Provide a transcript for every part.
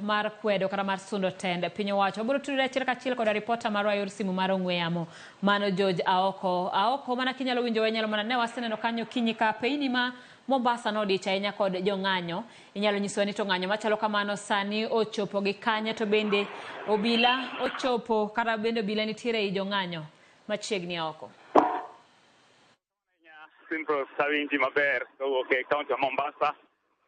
mar kwedo kata mar sundo tende piny owacho. Biro tudore achiel kachiel koda ripota marwa yor simu mar ong'we yamo mano George Aoko mana kinyalo winjo wenyalo mana ne waseneno kanyo kinyi ka peini ma Mombasa nodich ahinya kod jong'anyo. Inyalo nyiso ni to ng'anyo machalo kamano sani ochopo gi kanye to bende obila ochopo kata bende obila nitiere i jong'anyo machiegni Aoko. Simple Sawinji maber kowuok e kaunti ya Mombasa.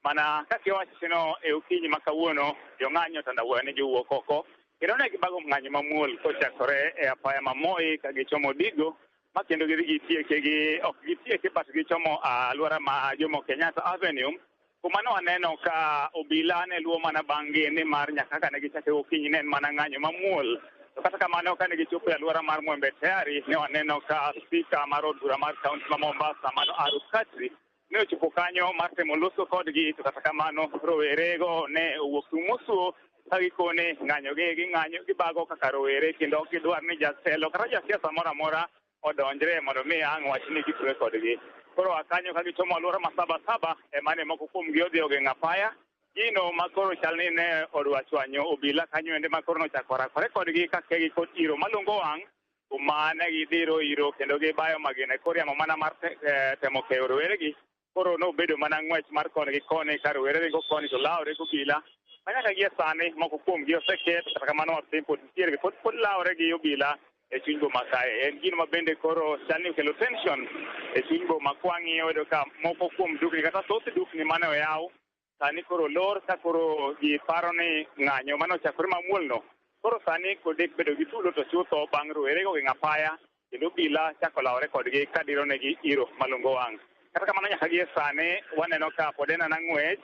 Mana kaka wachino e okinyi makawuono jong'anyo tandawuoyo giwuok oko. Kendo ne gibago ng'anyo mamuol kochakore e apaya ma Moi ka gichomo Digo ma kendo ok gitieke but gichomo alwora ma Jomo Kenyatta Avenue. Kuma ne waneno ka obila ne luwo mana bang'e ni mar nyaka ka ne gichako okinyi ne mana ng'anyo mamuol. Kata kamano kane gichopo e alwora mar Mwembe Tayari ne waneno ka spika mar od bura mar kaunti ma Mombasa mano Aruf Katri ne ochopo kanyo mar temo loso kodgi, to kata kamano rowerego ne owuok tumuso ka gikone ng'anyo gibago kaka rowere kendo gidwar ni jatelo kata jasiasa moro amora odonjre mondo mi ang' wach ni gitwe kodgi. Koro akanyo ka gichomo alwora ma Sabasaba mane moko kuomgi odhi ogeng'o apaya. Gino makoro chalni ne odwa chwanyo obila kanyo ende makoro nochako rakore kodgi kakegi kod iro malungo wang' kuma ne gidhiro iro kendo gibayo magina koro yamo mana mar temo keyo roweregi. Koro nobedo mana ng'wech mar koni gi koni ka rowere ringo koni to lawre gobila. Manyaka gie sani moko kuomgi oseket kata kamano matin pod nitiere pod lawre gi obila e chuny boma kae. En gino mabende koro chalni okelo tension e chuny boma kwang'iyo yudo ka moko kuom dukni kata thoth dukni mane oyaw sani koro lor ka koro giparo ni ng'anyo mane ochakore mamuolno koro sani kodek bedo gi tulo to chutho bang' rowerego gi ng'apaya kendo obila chako lawre kodgi ka diro negi iro malungo wang'. Kata kamano nyaka gie sani waneno ka pod en ng'wech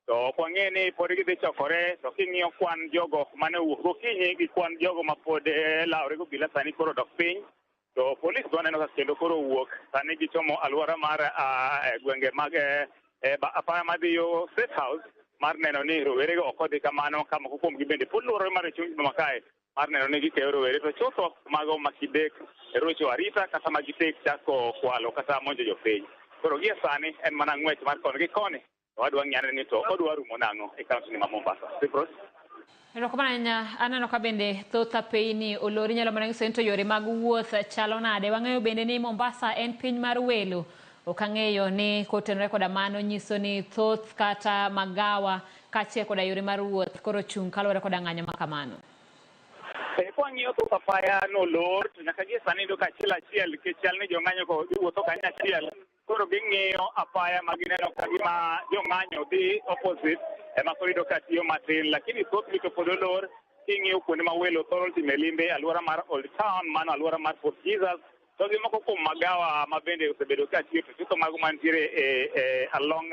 to ok wang'e ni pod gidhi chokore, to king'iyo kwan jogo mane owuok gokinyi gi kwan jogo ma pod lawre gobila sani koro dok piny. To polis waneno ka kendo koro owuok sani gichomo alwora mar gwenge mag apaya madhi yo State House mar neno ni rowerego ok odhi kamano ka moko kuomgi bende pod luorore mar chuny boma kae mar neno ni gikeyo rowere to chutho mago makidek rocho arita kata magitek chako kwalo kata monjo jopiny. Koro gie sani en mana ng'wech mar koni gi koni to wadwa ng'iyane ni to odwa rumo nang'o e kaunti ma Mombasa. Sipros. Aneno ka bende thoth apeini olori nyalo mana nyiso ni to yore mag wuoth chalo nade. Wang'eyo bende ni Mombasa en piny mar welo. Ok ang'eyo ni kotenore koda mano nyiso ni thoth kata magawa kaachiel koda yore mar wuoth koro chung' kaluwore koda ng'anyo ma kamano. Kwang'iyo thoth apaya nolor to nyaka gie sani iyudo ka achiel nikech chal ni jong'anyo go giwuotho kanyachiel. Koro ging'iyo apaya ma gineno ka gima jong'anyo dhi opposite ema koro iyudo ka tiyo matin, lakini thoth gi to pod olor. King'iyo kuonde ma welo thoro time limbe alwora mar Old Town mano alwora mar Fort Jesus to gi moko kuom magawa ma bende osebedo ka tiyo to chutho mago mantiere along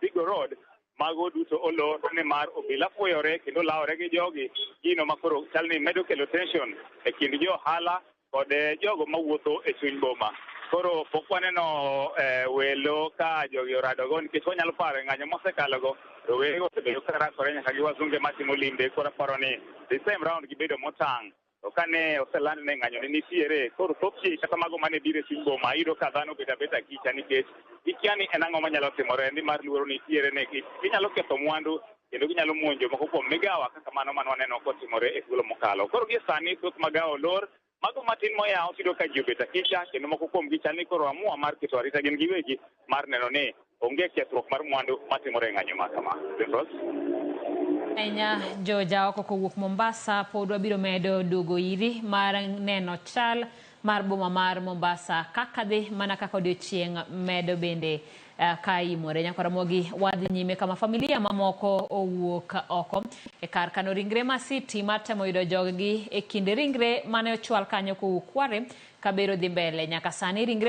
Digo Road mago duto olor ni mar obila fuyore kendo lawre gi jogi, gino makoro chalni medo kelo tension e kind jo ohala kod jogo mawuotho e chuny boma. Koro pok waneno welo ka jogi oradogo nikech wanyalo paro ng'anyo mosekalogo rowerego osebedo ka rakore nyaka gi wazunge matimo limbe. Koro aparo ni the same round gibedo motang'. To kane oseland ne ng'anyo ni nitiere koro thoth ji kata mago mane biro e chuny boma iyudo ka dhano bedo abeda kicha nikech gikia ni en ang'o manyalo timore ni mar luoro nitiere ne ginyalo ketho mwandu kendo ginyalo monjo moko kuom migawa kaka mano man waneno kotimore e thuolo mokalo. Koro gie sani thoth magawa olor, mago matin moyaw iyudo ka ji obeta kicha kendo moko kuom gi chal ni koro amua mar keto arita gin giwegi mar neno ni onge kethruok mar mwandu matimore e ng'anyo ma kama. George Aoko kowuok Mombasa. Pod wabiro medo duogo iri mar neno chal mar boma mar Mombasa kaka dhi mana kaka odiochieng' medo bende ka imore. Nyaka ramogi wadhi nyime kama familia mamoko owuok oko e kar kano ringre ma City mar temo yudo joggi e kinde ringre mane ochwal kanyo kowuok Kware kabiro dhi mbele. Nyaka sani ringre